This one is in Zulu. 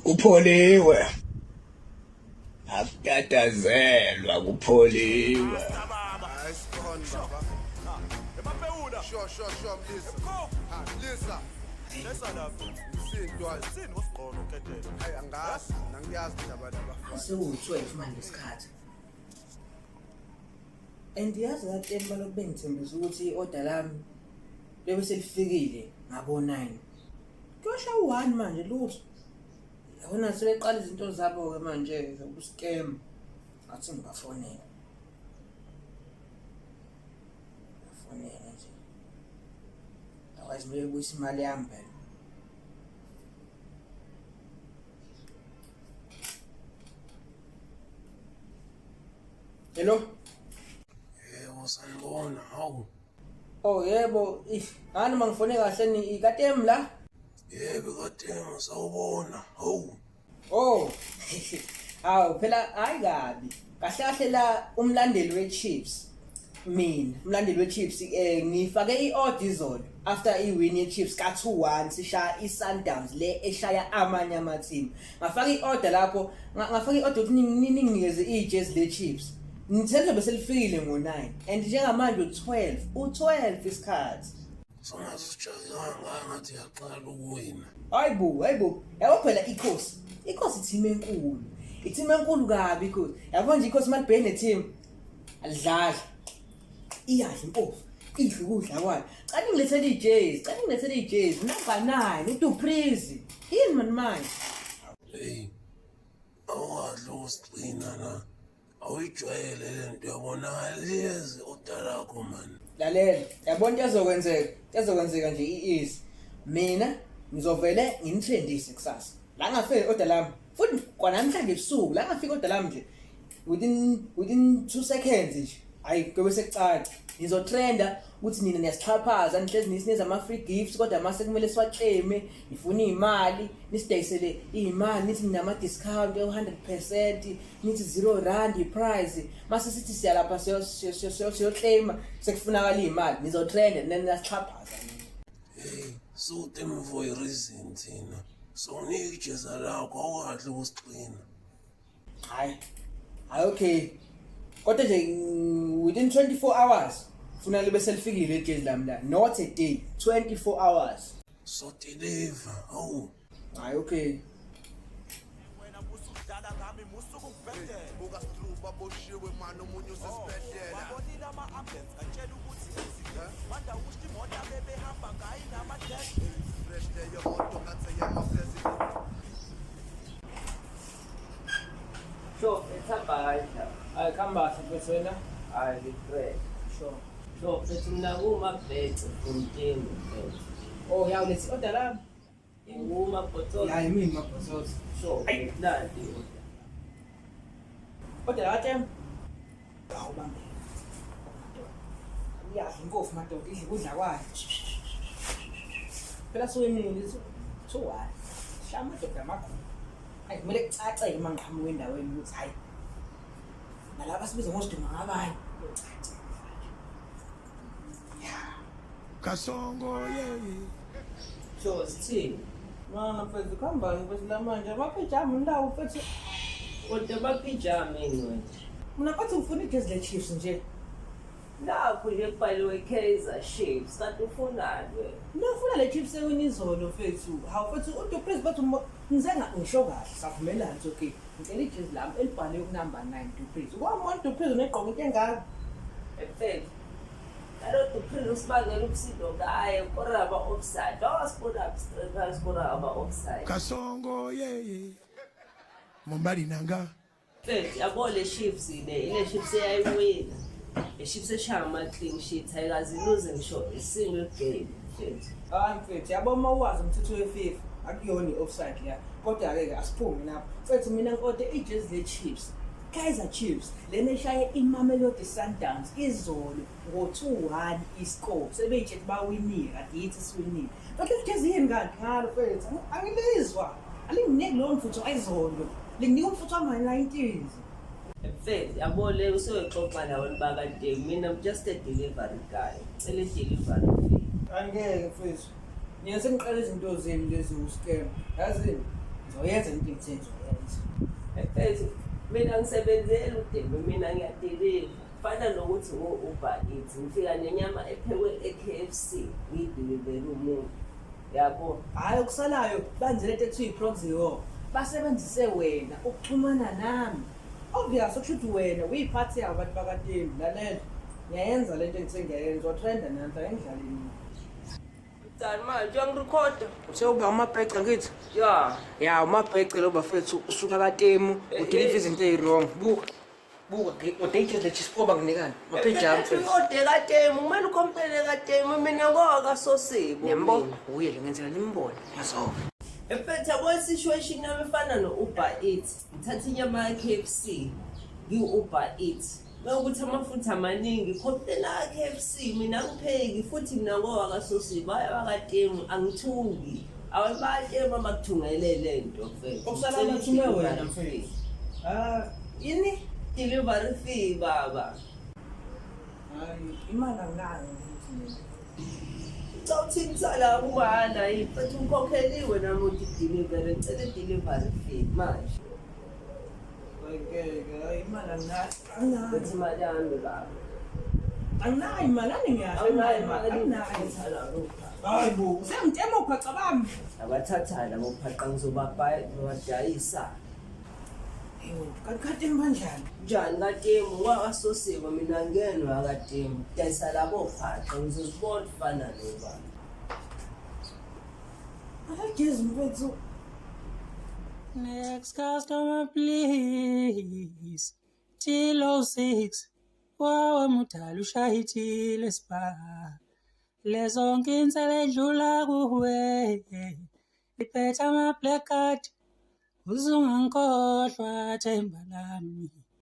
Kupholiwe. Akutatazelwa kupholiwe. Ayisikhona baba. Emaphewula. Sure mlisa. Lisa. Lesa lapho. Isintwa. Sini wasiqono ukethele. Hayi angazi, nangiyazi indaba labafana. Sewu-12 manje isikhathi. Andiyazi kahle baloku bengithembisa ukuthi i-order lami lebe selifikile ngabo-9. Kuyosha u-1 manje lutho. Yabona sebeqala izinto zabo-ke manje zoku-scam. Ngathi ngibafonela. Bafonela nje. Otherwise mele buyisa imali yami phela. Hello? Yebo sanibona, hawu. Oh yebo, ngani mangifone kahle ni ikatemu la? Yebo katema sawubona, hawu. Oh. Hawu phela hayi kabi. Kahle kahle la umlandeli weChiefs. Mina, umlandeli weChiefs ngifake iorder izolo after iwin yeChiefs ka2-1 sishaya iSundowns le eshaya amanye ama-team. Ngafaka iorder lapho, ngafaka iorder ukuthi ninginikeze ijezi leChiefs. Ngithethe bese lifikile ngo9 and njengamanje u12 isikhathi. Songazi sijayanga ngathi yaqala ukuwina. Hayibo, yabo phela ikhosi i-team enkulu. I-team enkulu kabi ikhosi. Yabo nje ikhosi malibheke ne-team alidlala. Iyadla impofu, idla ukudla kwayo. Cala ngilethele ijezi, number 9 uDuprizi. Yini manje? Hey. Awadla usigcina la. Awuyijwayele lento yabona lezi udalakho man. Lalela, yabona yazokwenzeka nje i-easy. Mina ngizovele nginithendise kusasa. La ngafike order lami. Futhi kwanamhlanje ebusuku la ngafika order lami nje. Within 2 seconds nje. Hayi kube sekucala. Nizotrenda ukuthi nina niyasixhaphaza nihlezi nisineza ama-free gifts kodwa mase kumele siwaclaim nifuna imali nisidayisele imali nithi ninama-discount e100% nithi R0 price mase sithi siyalapha siyoclaim sekufunakala imali nizotrenda nina niyasixhaphaza. Hey, so them for a reason thina. So nikijeza lakho awadla usigcina. Hayi okay. Kodwa nje within 24 hours funa libe selifikile ijezi lami la, not a day, 24 hours. So deliver, hawu. Hayi okay. Wena busudala ngami musuku kubhedela. Buka Stru baboshiwe man omunye usesibhedlela. Babonile ama-ambulance atshela ukuthi manda ukuthi imoto bebehamba ngayo nama-dash. Fresh day yemoto ngathi yama-president. Sure, ethamba kanjani? Hayi khamba mfethu wena. Hayi ngicela. Sure. Sure, mfethu mina kumabhece Fontaine mfethu. Oh yawu lethi order lami. Ngumabhotolo. Hayi mina mabhosothi. Sure, nandi. Order latem. Hawu bambe. Uyadla inkofu madoda idla ukudla kwayo. Phela siwinile lizo. 2-1. Shama madoda amakhulu. Hayi kumele kucace mangqhamuka endaweni ukuthi hayi. Nalapha sibiza ngosiduma ngabanye. Kasongo yeye. Sure, sithini? Mama mfethu khamba ngibese la manje amapijama ndawo mfethu. Kodwa bapijama wena. Mina bathi ufuna ijezi leChiefs nje. Lapho nje kubhaliwe Kaizer Chiefs, kanti ufunani wena? Nofuna leChiefs ewina izolo mfethu. Hawu mfethu uDuprizi bathi ngizenga ngisho kahle savumelana okay. Ngicela ijezi lami elibhalwe kunumber 9 Duprizi. Kwamona Duprizi negqoka into engaka. Mfethu. Kaloku uphinde usibangela umsindo ngaye koraba offside. Awasibona straight asibona offside. Kasongo yeye. Mombali nanga. Mfethu yabo le Chiefs ile Chiefs eyayiwina. Le Chiefs eshaya ama-clean sheets ayikazi lose ngisho single game mfethu. Hayi mfethu yabo uma uwazi umthetho weFIFA akuyona i-offside la. Kodwa ke asiphume lapho. Mfethu mina ngikode ijezi leChiefs. Kaizer Chiefs lena eshaya iMamelodi Sundowns izolo ngo2-1 iscore sebeyitshela bawinile kade yithi siwinile kodwa ijezi yini kanti ngalo mfethu angilizwa alinginiki lo mfutho ayizolo linginika umfutho wama-19s. Mfethu yabo le usewexoxa nawe bakade mina I'm just a delivery guy cele delivery fee. Angeke mfethu mina sengiqala izinto zenu lezi u-scam yazini Zoyenza into engitheni zoyenza. Mfethu, mina ngisebenzela udembe, mina ngiyadeliva. Fana nokuthi ngo-Uber Eats, ngifika nenyama ephekwe e-KFC, ngiyidilivele umuntu. Yabo. Hhayi okusalayo benze lento ekuthiwa i-proxy war. Basebenzise wena ukuxhumana nami. Obvious okusho ukuthi wena uyiphathi yabo abantu bakaTembu. Lalela, ngiyayenza lento engithe ngiyayenza. Otrenda nanhla engidlaleni. Mdali manje, uyangirikhoda? Sewuba umabhece ngithi? Ya umabhece lo bafethu usuka kaTemu udeliver izinto ezirong. Buka udate le chispoba nginikani. Mapheja Mfethu uyode kaTemu, kumele ukhompele kaTemu, mina ngokasosibo. Yembo uye le ngenzela nimbone. Yazo. Mfethu yabo situation yami efana no-Uber Eats. Ngithatha inyama ya-KFC, ngiwu-Uber Eats. Mewukuthi amafutha amaningi, khompela ka-KFC, mina ngipheki futhi mina ngokasosibo. Hhayi bakaTemu, angithuki. AbaTemu abakuthungele lento mfethu. Okusala bathume wena mfethu. Yini? Delivery fee baba. Hayi imali anginayo ngithi. Uthini sala kubana ifethu ukhokheliwe namuthi delivery, ngicela i-delivery fee manje. Hayi imali anginayo. Bethi imali yami baba. Anginayo imali angiyasho. Awunayo imali sala lokho. Hayi bo, sengitema uphaca bami. Abathatha labo phaqa ngizobadayisa. Kanti kanjani? Njani kaTemu wakasosibo mina ngenwa kaTemu. Dayisa labo phaqa ngizozibona kufana nobaba. Akagezi mfethu. Next customer please. Till 06. Wawe mudala ushayithile spa. Lezo nkinza ledlula kuwe. Liphethe ama black card. Uzungangikhohlwa themba lami.